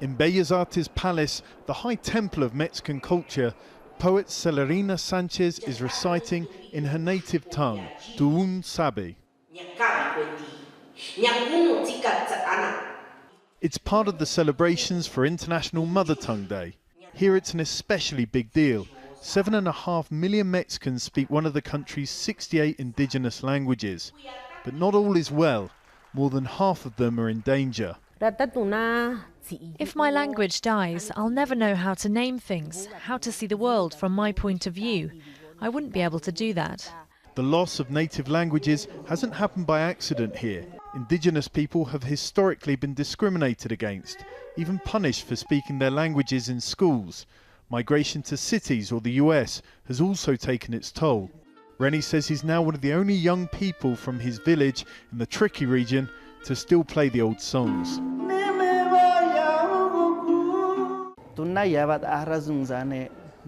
In Bellas Artes Palace, the high temple of Mexican culture, poet Celerina Sanchez is reciting in her native tongue, Tuun Sabi. It's part of the celebrations for International Mother Tongue Day. Here it's an especially big deal. 7.5 million Mexicans speak one of the country's 68 indigenous languages. But not all is well. More than half of them are in danger. If my language dies, I'll never know how to name things, how to see the world from my point of view. I wouldn't be able to do that. The loss of native languages hasn't happened by accident here. Indigenous people have historically been discriminated against, even punished for speaking their languages in schools. Migration to cities or the US has also taken its toll. Rennie says he's now one of the only young people from his village in the Triqui region to still play the old songs.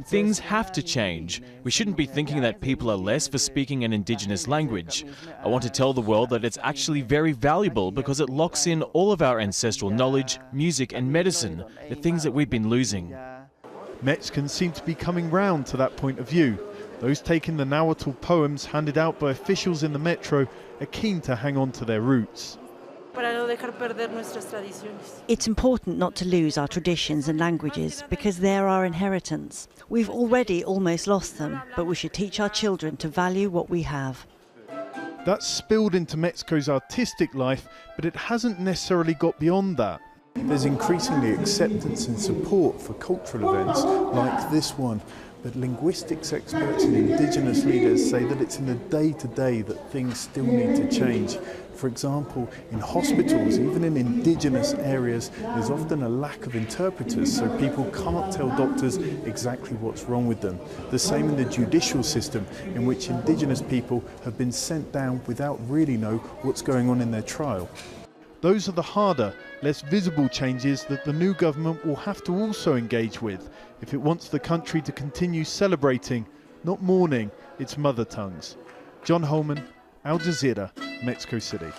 Things have to change. We shouldn't be thinking that people are less for speaking an indigenous language. I want to tell the world that it's actually very valuable because it locks in all of our ancestral knowledge, music and medicine, the things that we've been losing. Mexicans seem to be coming round to that point of view. Those taking the Nahuatl poems handed out by officials in the metro are keen to hang on to their roots. It's important not to lose our traditions and languages because they're our inheritance. We've already almost lost them, but we should teach our children to value what we have. That's spilled into Mexico's artistic life, but it hasn't necessarily got beyond that. There's increasingly acceptance and support for cultural events like this one, but linguistics experts and indigenous leaders say that it's in the day-to-day that things still need to change. For example, in hospitals, even in indigenous areas, there's often a lack of interpreters, so people can't tell doctors exactly what's wrong with them. The same in the judicial system, in which indigenous people have been sent down without really know what's going on in their trial. Those are the harder, less visible changes that the new government will have to also engage with if it wants the country to continue celebrating, not mourning, its mother tongues. John Holman, Al Jazeera, Mexico City.